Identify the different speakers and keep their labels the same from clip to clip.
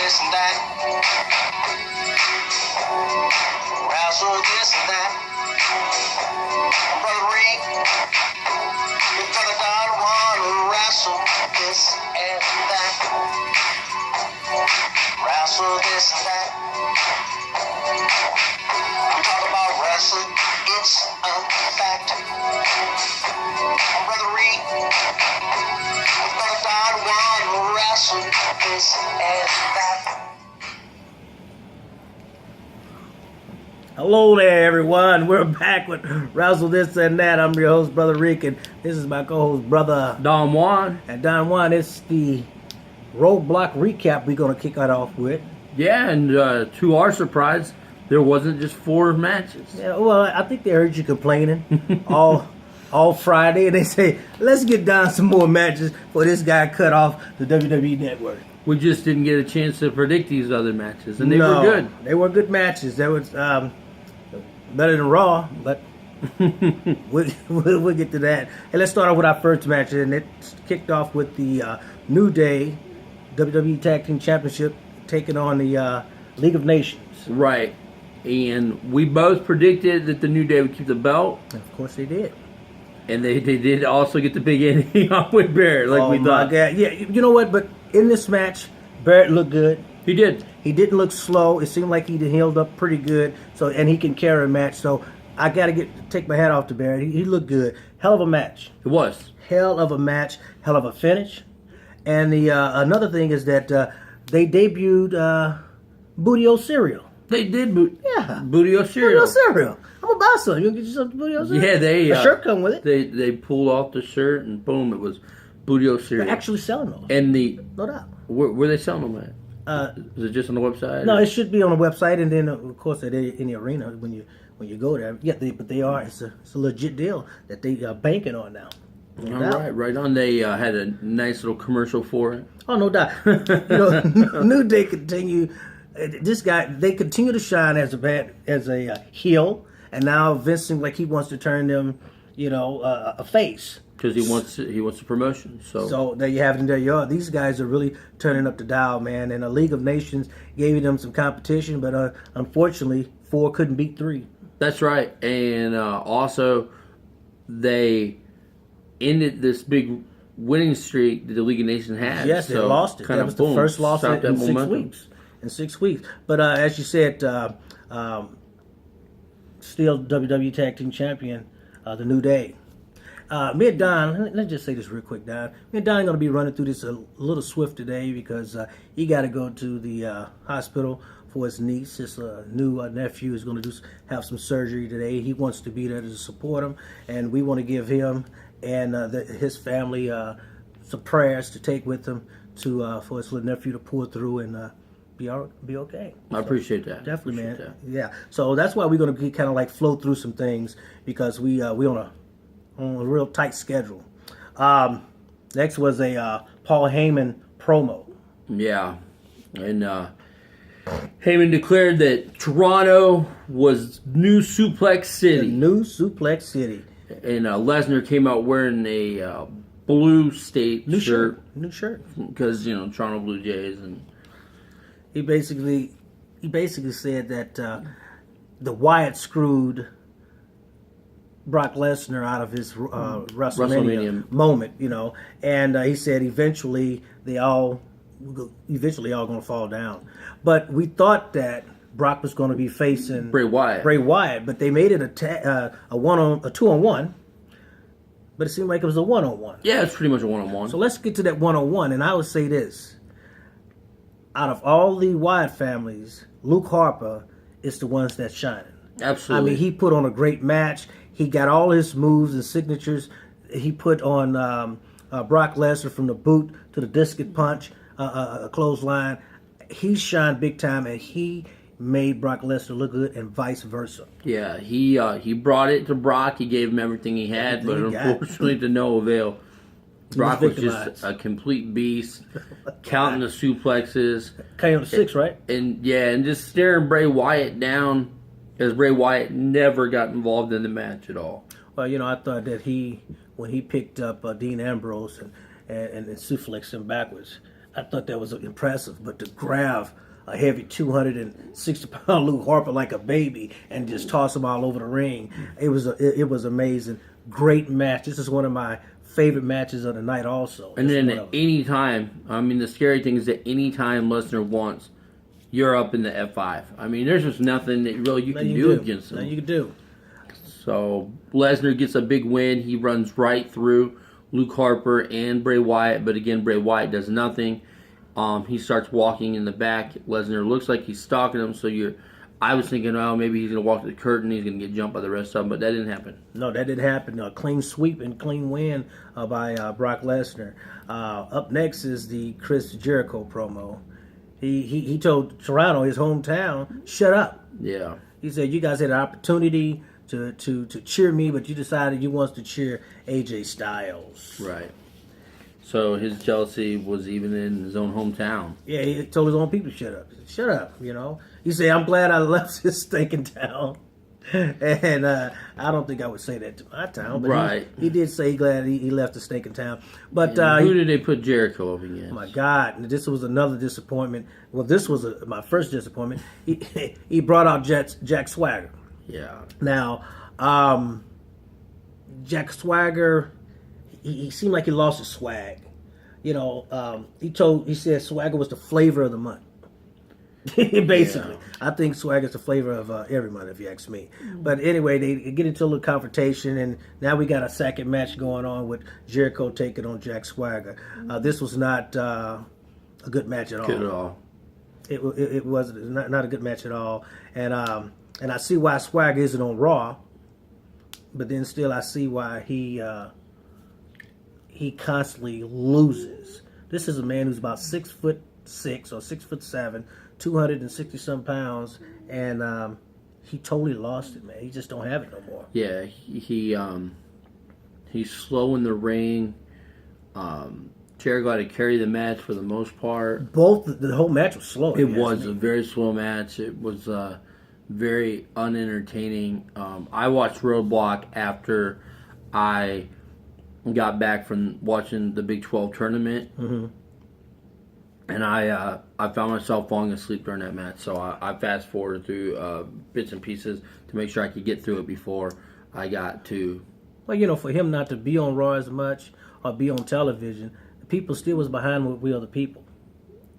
Speaker 1: this and that. Wrestle this and that. Brother Reed, you're gonna not want to wrestle this and that. Wrestle this and that. We talk about wrestling, it's a fact. Brother Reed, you're gonna not want to wrestle this and that.
Speaker 2: Hello there, everyone. We're back with Wrestle This and That. I'm your host, Brother Rick, and this is my co-host, Brother
Speaker 3: Don Juan.
Speaker 2: And Don Juan, it's the Roadblock recap we're going to kick it off with.
Speaker 3: Yeah, and to our surprise, there wasn't just 4 matches.
Speaker 2: Yeah, well, I think they heard you complaining all Friday, and they say, let's get down some more matches for this guy cut off the WWE Network.
Speaker 3: We just didn't get a chance to predict these other matches, and they were good.
Speaker 2: They were good matches. They was better than Raw, but we'll get to that. And let's start off with our first match, and it kicked off with the New Day WWE Tag Team Championship taking on the League of Nations.
Speaker 3: Right. And we both predicted that the New Day would keep the belt.
Speaker 2: And of course they did.
Speaker 3: And they did also get the big ending on with Barrett, like we thought.
Speaker 2: Yeah, you know what? But in this match, Barrett looked good.
Speaker 3: He did.
Speaker 2: He didn't look slow. It seemed like he healed up pretty good. So, and he can carry a match. So I got to take my hat off to Barrett. He looked good. Hell of a match.
Speaker 3: It was.
Speaker 2: Hell of a match. Hell of a finish. And the another thing is that they debuted Booty-O cereal.
Speaker 3: They did.
Speaker 2: Yeah.
Speaker 3: Booty-O cereal.
Speaker 2: Booty-O cereal. I'm gonna buy some. You can get yourself Booty-O cereal.
Speaker 3: Yeah,
Speaker 2: a shirt come with it.
Speaker 3: They pulled off the shirt and boom, it was Booty-O cereal.
Speaker 2: They're actually selling those.
Speaker 3: And
Speaker 2: no doubt.
Speaker 3: Where they selling them at? Is it just on the website?
Speaker 2: No, it should be on the website, and then of course in the arena when you go there. Yeah, but they are. It's a legit deal that they are banking on now.
Speaker 3: Right on. They had a nice little commercial for it.
Speaker 2: Oh, no doubt. New Day continue. This guy, they continue to shine as a heel, and now Vince seems like he wants to turn them, a face.
Speaker 3: Because he wants the promotion.
Speaker 2: So there you have it. And there you are. These guys are really turning up the dial, man. And the League of Nations gave them some competition, but unfortunately, 4 couldn't beat 3.
Speaker 3: That's right. And also, they ended this big winning streak that the League of Nations had.
Speaker 2: Yes, they lost it. That was the first loss in 6 weeks. In 6 weeks. But as you said, still WWE Tag Team Champion, the New Day. Me and Don, let's just say this real quick, Don. Me and Don are going to be running through this a little swift today because he got to go to the hospital for his niece. His new nephew is going to have some surgery today. He wants to be there to support him, and we want to give him and his family some prayers to take with him for his little nephew to pull through and be okay.
Speaker 3: I appreciate that.
Speaker 2: Definitely, man. Yeah. So that's why we're going to kind of like flow through some things because we on a real tight schedule. Next was a Paul Heyman promo.
Speaker 3: Yeah. And Heyman declared that Toronto was New Suplex City.
Speaker 2: The New Suplex City.
Speaker 3: And Lesnar came out wearing a blue state shirt.
Speaker 2: New shirt.
Speaker 3: Because, Toronto Blue Jays. And
Speaker 2: he basically said that the Wyatt screwed Brock Lesnar out of his WrestleMania moment, and he said eventually all going to fall down. But we thought that Brock was going to be facing
Speaker 3: Bray Wyatt,
Speaker 2: but they made it a 2-on-1. But it seemed like it was a 1-on-1.
Speaker 3: Yeah, it's pretty much a 1-on-1.
Speaker 2: So let's get to that 1-on-1, and I would say this: out of all the Wyatt families, Luke Harper is the ones that's shining.
Speaker 3: Absolutely.
Speaker 2: I mean, he put on a great match. He got all his moves and signatures. He put on Brock Lesnar from the boot to the discus punch, a clothesline. He shined big time, and he made Brock Lesnar look good, and vice versa.
Speaker 3: Yeah, he brought it to Brock. He gave him everything he had, but unfortunately to no avail. Brock was just a complete beast, counting the suplexes.
Speaker 2: Counting 6, right?
Speaker 3: And just staring Bray Wyatt down, as Bray Wyatt never got involved in the match at all.
Speaker 2: Well, I thought that when he picked up Dean Ambrose and suplexed him backwards, I thought that was impressive. But to grab a heavy 260-pound Luke Harper like a baby and just toss him all over the ring, it was amazing. Great match. This is one of my favorite matches of the night also.
Speaker 3: And then at any time, I mean, the scary thing is that any time Lesnar wants, you're up in the F5. I mean, there's just nothing that really you can do against him.
Speaker 2: Nothing you can do.
Speaker 3: So Lesnar gets a big win. He runs right through Luke Harper and Bray Wyatt, but again, Bray Wyatt does nothing. He starts walking in the back. Lesnar looks like he's stalking him, so I was thinking, oh, maybe he's going to walk the curtain, he's going to get jumped by the rest of them, but that didn't happen.
Speaker 2: No, that didn't happen. A clean sweep and clean win by Brock Lesnar. Up next is the Chris Jericho promo. He told Toronto, his hometown, shut up.
Speaker 3: Yeah.
Speaker 2: He said, you guys had an opportunity to cheer me, but you decided you wanted to cheer AJ Styles.
Speaker 3: Right. So his jealousy was even in his own hometown.
Speaker 2: Yeah, he told his own people, shut up. Shut up, you know. He said, I'm glad I left this stinking town. And I don't think I would say that to my town. But
Speaker 3: right.
Speaker 2: He did say glad he left the stinking town. But
Speaker 3: who did they put Jericho up against?
Speaker 2: Oh, my God. This was another disappointment. Well, this was my first disappointment. He brought out Jack Swagger.
Speaker 3: Yeah.
Speaker 2: Now, Jack Swagger, he seemed like he lost his swag. You know, he said Swagger was the flavor of the month. Basically, yeah. I think Swagger's the flavor of every month, if you ask me. But anyway, they get into a little confrontation, and now we got a second match going on with Jericho taking on Jack Swagger. This was not a good match at all.
Speaker 3: Good at all.
Speaker 2: It was not a good match at all, and I see why Swagger isn't on Raw, but then still I see why he constantly loses. This is a man who's about 6'6" or 6'7", 260-some pounds, and he totally lost it, man. He just don't have it no more.
Speaker 3: Yeah, he's slow in the ring. Jericho had to carry the match for the most part.
Speaker 2: The whole match was slow.
Speaker 3: It was a very slow match. It was very unentertaining. I watched Roadblock after I got back from watching the Big 12 tournament. Mm-hmm. And I found myself falling asleep during that match, so I fast forwarded through bits and pieces to make sure I could get through it before I got to.
Speaker 2: Well, you know, for him not to be on Raw as much or be on television, the people still was behind what we are the people.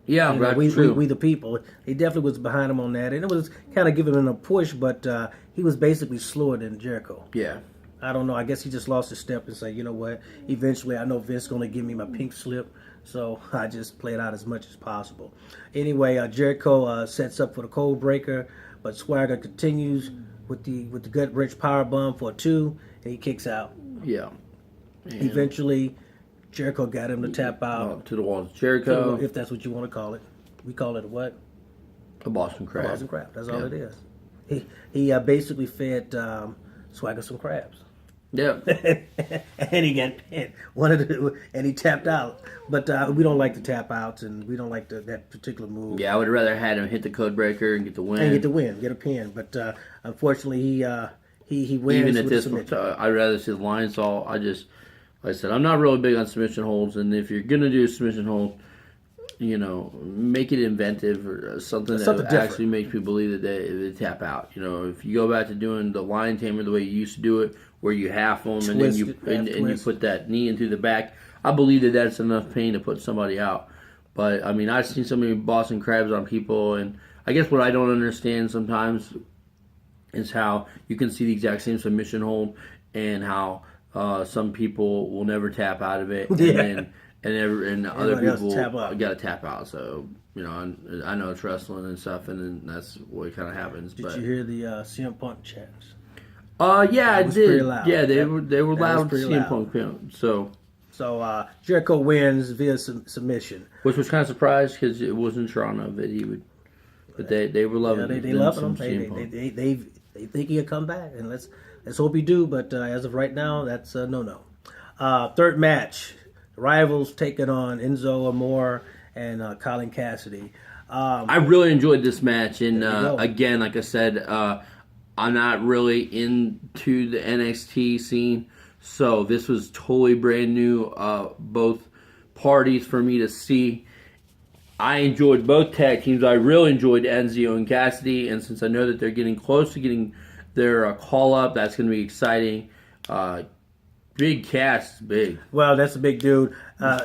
Speaker 3: Yeah,
Speaker 2: you
Speaker 3: that's
Speaker 2: know,
Speaker 3: true.
Speaker 2: We the people. He definitely was behind him on that, and it was kind of giving him a push, but he was basically slower than Jericho.
Speaker 3: Yeah.
Speaker 2: I don't know. I guess he just lost his step and said, you know what? Eventually, I know Vince going to give me my pink slip. So I just played out as much as possible. Anyway, Jericho sets up for the code breaker, but Swagger continues with the gut wrench power bomb for a 2, and he kicks out.
Speaker 3: Yeah. And
Speaker 2: eventually, Jericho got him to tap out.
Speaker 3: To the walls. Jericho.
Speaker 2: If that's what you want to call it. We call it a what?
Speaker 3: A Boston crab.
Speaker 2: A Boston crab. That's all it is. He basically fed Swagger some crabs.
Speaker 3: Yeah.
Speaker 2: And he got pinned. And he tapped out. But we don't like the tap outs, and we don't like that particular move.
Speaker 3: Yeah, I would rather have him hit the code breaker and get the win.
Speaker 2: Get a pin. But unfortunately, he wins.
Speaker 3: Even at
Speaker 2: with
Speaker 3: this
Speaker 2: point,
Speaker 3: I'd rather see the Lionsaw. Like I said, I'm not really big on submission holds, and if you're gonna do a submission hold, you know, make it inventive or something that actually makes people believe that they tap out. You know, if you go back to doing the lion tamer the way you used to do it, where you half them and then you put that knee into the back, I believe that that's enough pain to put somebody out. But I mean, I've seen so many Boston crabs on people, and I guess what I don't understand sometimes is how you can see the exact same submission hold and how some people will never tap out of it, and other people got to tap out. So, you know, I know it's wrestling and stuff, and then that's what kind of happens.
Speaker 2: Did you hear the CM Punk chants?
Speaker 3: Yeah, I did.
Speaker 2: Loud.
Speaker 3: Yeah, they were loud. CM Punk.
Speaker 2: So Jericho wins via submission,
Speaker 3: which was kind of surprised because it wasn't Toronto that he would. But they were loving him.
Speaker 2: They love him. They think he'll come back, and let's hope he do. But as of right now, that's no. Third match. Rivals taking on Enzo Amore and Colin Cassidy.
Speaker 3: I really enjoyed this match, and again, like I said, I'm not really into the NXT scene, so this was totally brand new, both parties for me to see, I enjoyed both tag teams. I really enjoyed Enzo and Cassidy, and since I know that they're getting close to getting their call up, that's going to be exciting. Big Cass, big.
Speaker 2: Well, that's a big dude. Like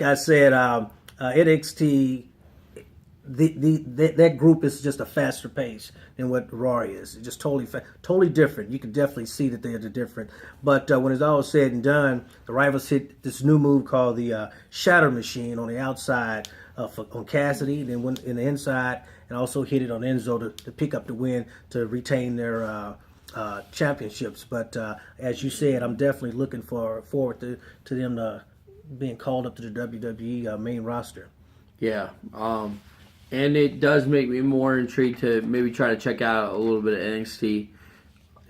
Speaker 2: I said, NXT. That group is just a faster pace than what Raw is. It's just totally different. You can definitely see that they're different. But when it's all said and done, the Rivals hit this new move called the Shatter Machine on the outside on Cassidy, then went in the inside, and also hit it on Enzo to pick up the win to retain their championships. But as you said, I'm definitely looking forward to them being called up to the WWE main roster.
Speaker 3: Yeah. And it does make me more intrigued to maybe try to check out a little bit of NXT.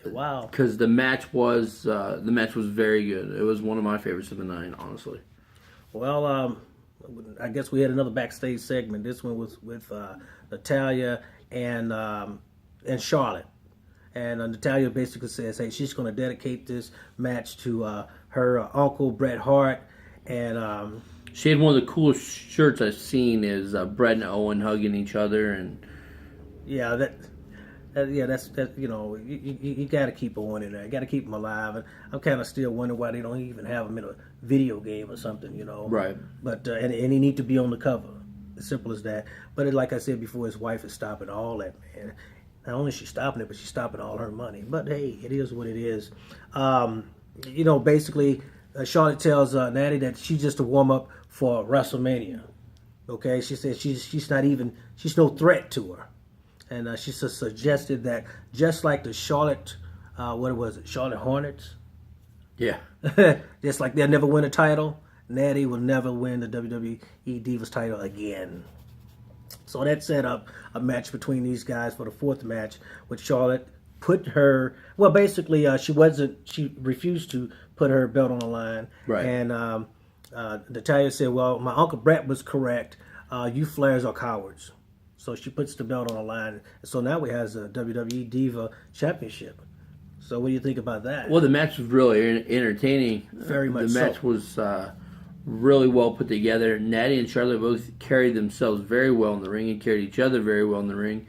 Speaker 2: Wow!
Speaker 3: Because the match was very good. It was one of my favorites of the night, honestly.
Speaker 2: Well, I guess we had another backstage segment. This one was with Natalya and Charlotte. And Natalya basically says, "Hey, she's going to dedicate this match to her uncle Bret Hart." And
Speaker 3: she had one of the coolest shirts I've seen is Bret and Owen hugging each other, and
Speaker 2: that's you got to keep Owen in there. You got to keep him alive. And I'm kind of still wondering why they don't even have him in a video game or something,
Speaker 3: Right.
Speaker 2: But and he need to be on the cover. As simple as that. But like I said before, his wife is stopping all that, man. Not only is she stopping it, but she's stopping all her money. But hey, it is what it is. Basically, Charlotte tells Natty that she's just a warm up for WrestleMania. Okay, she said she's no threat to her, and she suggested that just like the Charlotte, Charlotte Hornets,
Speaker 3: yeah,
Speaker 2: just like they'll never win a title, Natty will never win the WWE Divas title again. So that set up a match between these guys for the fourth match, with Charlotte she refused to put her belt on the line,
Speaker 3: right?
Speaker 2: And Natalya said, "Well, my Uncle Bret was correct. You Flairs are cowards." So she puts the belt on the line. So now we have a WWE Diva Championship. So what do you think about that?
Speaker 3: Well, the match was really entertaining.
Speaker 2: Very much so.
Speaker 3: The match was really well put together. Natty and Charlotte both carried themselves very well in the ring and carried each other very well in the ring.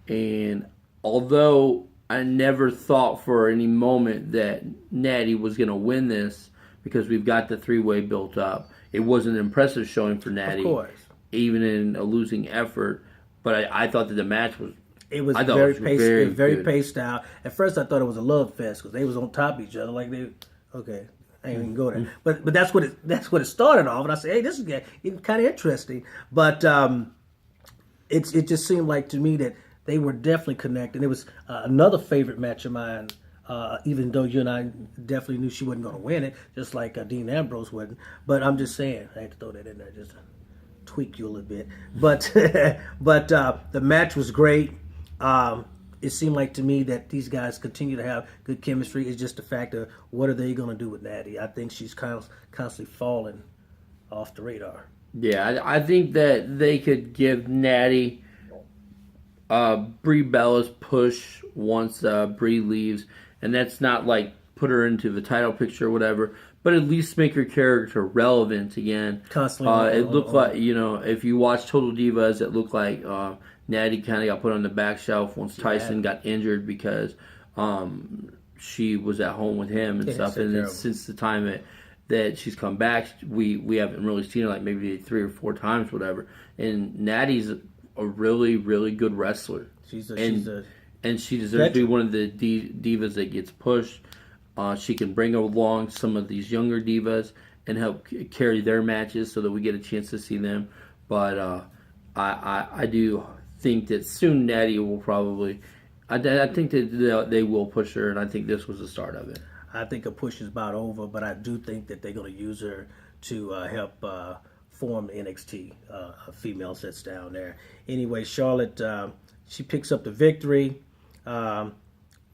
Speaker 3: And although I never thought for any moment that Natty was going to win this, because we've got the three-way built up, it was an impressive showing for Natty.
Speaker 2: Of course.
Speaker 3: Even in a losing effort. But I thought that the match was...
Speaker 2: It was very paced out. At first, I thought it was a love fest because they was on top of each other. Like they, okay, I ain't even go there. But that's what it started off. And I said, hey, this is getting kind of interesting. But it just seemed like to me that they were definitely connected. It was another favorite match of mine. Even though you and I definitely knew she wasn't going to win it, just like Dean Ambrose wouldn't. But I'm just saying, I had to throw that in there just to tweak you a little bit. But the match was great. It seemed like to me that these guys continue to have good chemistry. It's just the fact of what are they going to do with Natty. I think she's constantly falling off the radar.
Speaker 3: Yeah, I think that they could give Natty Brie Bella's push once Brie leaves, and that's not like put her into the title picture or whatever, but at least make her character relevant again.
Speaker 2: Constantly.
Speaker 3: It looked like, if you watch Total Divas, it looked like Natty kind of got put on the back shelf once Tyson got injured because she was at home with him and stuff. And then since the time that she's come back, we haven't really seen her like maybe 3 or 4 times, whatever. And Natty's a really, really good wrestler. And she deserves to be one of the divas that gets pushed. She can bring along some of these younger divas and help carry their matches so that we get a chance to see them. But I do think that soon Natty will probably... I think that they will push her, and I think this was the start of it.
Speaker 2: I think a push is about over, but I do think that they're going to use her to help form NXT. Female sets down there. Anyway, Charlotte, she picks up the victory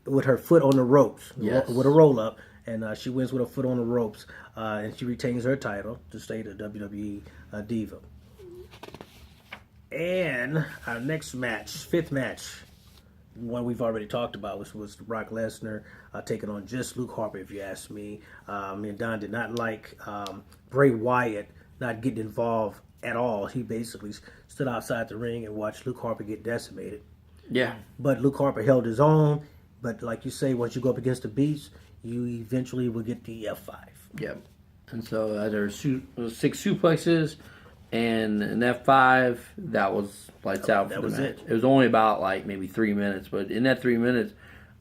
Speaker 2: with her foot on the ropes, with a roll-up, and she wins with her foot on the ropes, and she retains her title to stay the WWE Diva. And our next match, 5th match, one we've already talked about, which was Brock Lesnar taking on just Luke Harper, if you ask me. Me and Don did not like Bray Wyatt not getting involved at all. He basically stood outside the ring and watched Luke Harper get decimated.
Speaker 3: Yeah.
Speaker 2: But Luke Harper held his own. But like you say, once you go up against the beast, you eventually will get the F5.
Speaker 3: Yep. And so there were 6 suplexes and an F5. That was lights out for the match. It was only about like maybe 3 minutes, but in that 3 minutes,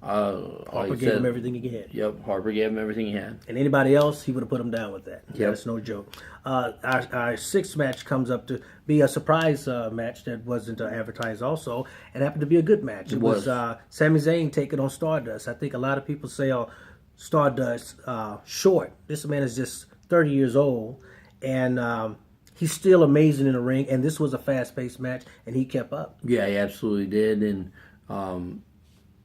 Speaker 2: Harper gave him everything he had.
Speaker 3: Yep, Harper gave him everything he had.
Speaker 2: And anybody else, he would have put him down with that.
Speaker 3: Yep.
Speaker 2: That's no joke. Our sixth match comes up to be a surprise match that wasn't advertised also. It happened to be a good match. It was Sami Zayn taking on Stardust. I think a lot of people say, Stardust short. This man is just 30 years old. And he's still amazing in the ring. And this was a fast-paced match, and he kept up.
Speaker 3: Yeah, he absolutely did. And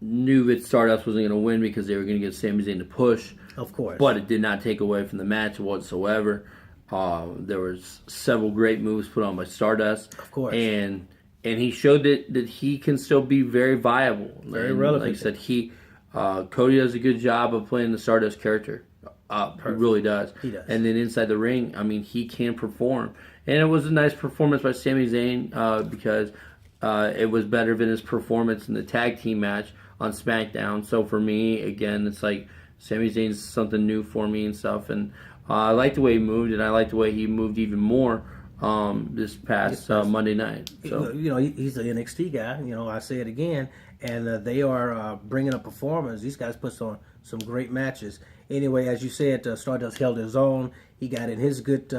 Speaker 3: knew that Stardust wasn't going to win because they were going to get Sami Zayn to push.
Speaker 2: Of course.
Speaker 3: But it did not take away from the match whatsoever. There was several great moves put on by Stardust.
Speaker 2: Of course.
Speaker 3: And he showed that he can still be very viable.
Speaker 2: Very relevant.
Speaker 3: Like I said, Cody does a good job of playing the Stardust character. He really does.
Speaker 2: He does.
Speaker 3: And then inside the ring, I mean, he can perform. And it was a nice performance by Sami Zayn because it was better than his performance in the tag team match on SmackDown. So for me, again, it's like Sami Zayn's something new for me and stuff. And I like the way he moved, and I like the way he moved even more this past Monday night. So
Speaker 2: he's an NXT guy. I say it again, and they are bringing up performers. These guys put on some great matches. Anyway, as you said, Stardust held his own. He got in his good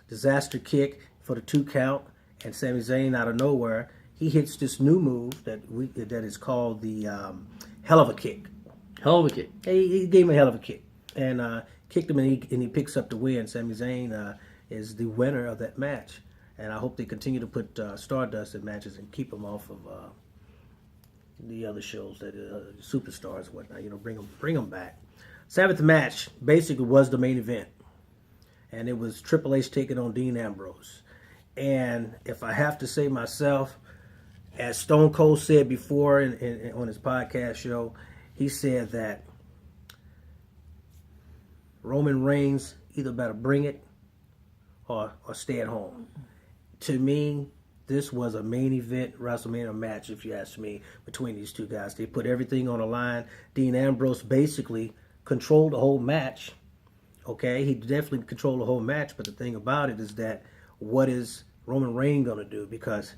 Speaker 2: disaster kick for the 2 count, and Sami Zayn out of nowhere, he hits this new move that is called the hell of a kick.
Speaker 3: Hell of a kick.
Speaker 2: He gave him a hell of a kick and kicked him, and he picks up the win. Sami Zayn is the winner of that match, and I hope they continue to put Stardust in matches and keep him off of the other shows that superstars and whatnot. Bring them back. 7th match basically was the main event, and it was Triple H taking on Dean Ambrose. And if I have to say myself, as Stone Cold said before on his podcast show, he said that Roman Reigns either better bring it or stay at home. To me, this was a main event WrestleMania match, if you ask me, between these two guys. They put everything on the line. Dean Ambrose basically controlled the whole match. Okay, he definitely controlled the whole match, but the thing about it is that what is Roman Reigns going to do? Because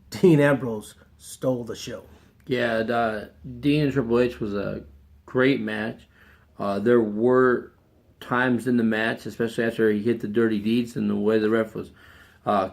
Speaker 2: Dean Ambrose stole the show.
Speaker 3: Yeah, Dean and Triple H was a great match. There were times in the match, especially after he hit the dirty deeds and the way the ref was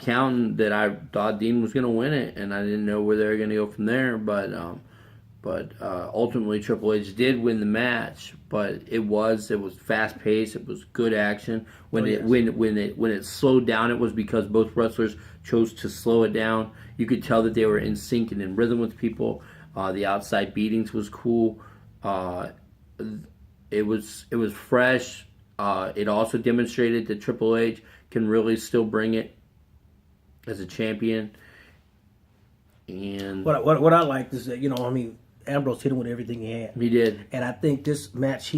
Speaker 3: counting, that I thought Dean was going to win it, and I didn't know where they were going to go from there. But ultimately Triple H did win the match. But it was fast paced. It was good action. When it slowed down, it was because both wrestlers chose to slow it down. You could tell that they were in sync and in rhythm with people. The outside beatings was cool. It was fresh. It also demonstrated that Triple H can really still bring it as a champion. And
Speaker 2: what I liked is that Ambrose hit him with everything he had.
Speaker 3: He did.
Speaker 2: And I think this match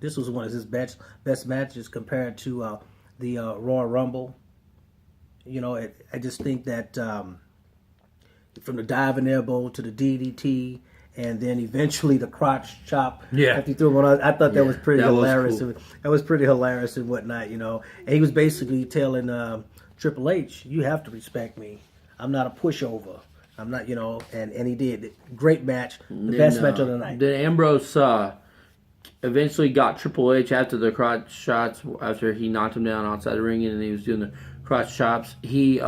Speaker 2: this was one of his best matches compared to the Royal Rumble. I just think that from the diving elbow to the DDT, and then eventually the crotch chop.
Speaker 3: Yeah.
Speaker 2: After he threw him on, I thought that was pretty hilarious.
Speaker 3: Was cool.
Speaker 2: That was pretty hilarious and whatnot, And he was basically telling Triple H, "You have to respect me. I'm not a pushover. I'm not, and he did. Great match. The best match of the night."
Speaker 3: Then Ambrose eventually got Triple H after the crotch shots, after he knocked him down outside the ring and he was doing the crotch chops. He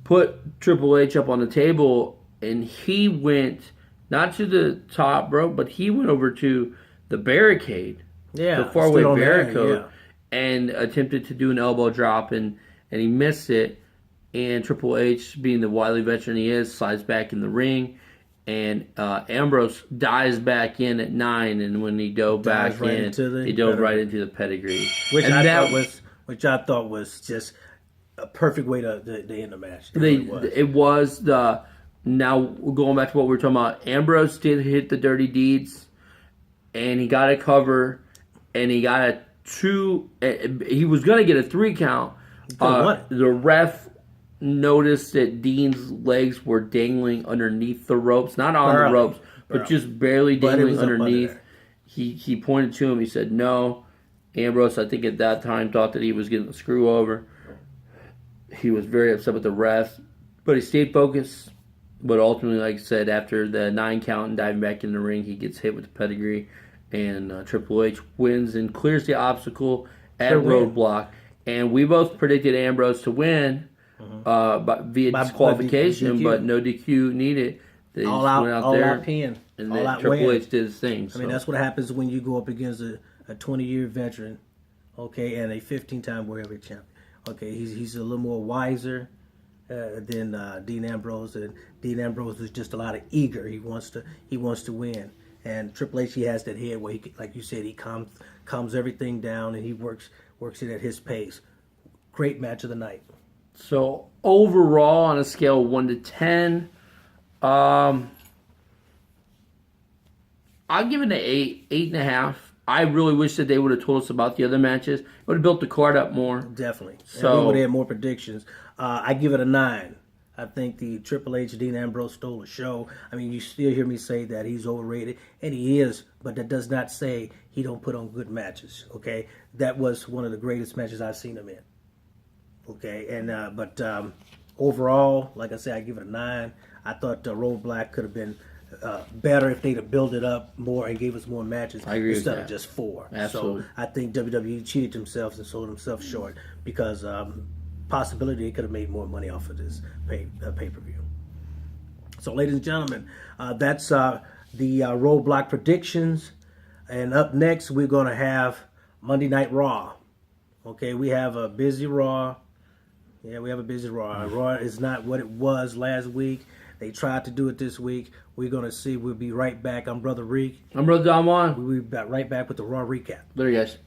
Speaker 3: put Triple H up on the table, and he went not to the top rope, but he went over to the barricade, the far-away barricade, and attempted to do an elbow drop, and he missed it. And Triple H, being the wily veteran he is, slides back in the ring, and Ambrose dives back in at 9. And when he dove back in, he dove right into the pedigree,
Speaker 2: which I thought was just a perfect way to end the match.
Speaker 3: It was the. Now, going back to what we were talking about, Ambrose did hit the dirty deeds, and he got a cover, and he got a 2. He was going to get a 3 count. The ref noticed that Dean's legs were dangling underneath the ropes, not on the ropes, but just barely dangling underneath. He pointed to him. He said, "No." Ambrose, I think at that time, thought that he was getting the screw over. He was very upset with the ref, but he stayed focused. But ultimately, like I said, after the 9 count and diving back in the ring, he gets hit with the pedigree, and Triple H wins and clears the obstacle at Roadblock. And we both predicted Ambrose to win via disqualification, but no DQ needed. They just went out there,
Speaker 2: pin.
Speaker 3: And then Triple H did his thing.
Speaker 2: I mean, that's what happens when you go up against a 20-year veteran, okay, and a 15-time World Heavyweight champion. Okay, he's a little more wiser than Dean Ambrose, and Dean Ambrose is just a lot of eager. He wants to win, and Triple H, he has that head where he, like you said, he calms everything down and he works it at his pace. Great match of the night. So overall, on a scale of 1 to 10,
Speaker 3: I'll give it an 8.5. I really wish that they would have told us about the other matches. It would have built the card up more.
Speaker 2: Definitely. So and we would have had more predictions. I give it a 9. I think the Triple H Dean Ambrose stole the show. I mean, you still hear me say that he's overrated, and he is, but that does not say he don't put on good matches. Okay, that was one of the greatest matches I've seen him in. Okay, and but overall, like I said, I give it a 9. I thought Roadblock could have been better if they'd have built it up more and gave us more matches instead of just 4.
Speaker 3: Absolutely.
Speaker 2: So I think WWE cheated themselves and sold themselves short because possibility they could have made more money off of this pay-per-view. So, ladies and gentlemen, that's the Roadblock predictions. And up next, we're going to have Monday Night Raw. Okay, we have a busy Raw. Yeah, we have a busy Raw. Raw is not what it was last week. They tried to do it this week. We're going to see. We'll be right back. I'm Brother Reek.
Speaker 3: I'm Brother Don Juan.
Speaker 2: We'll be right back with the Raw recap.
Speaker 3: There you guys.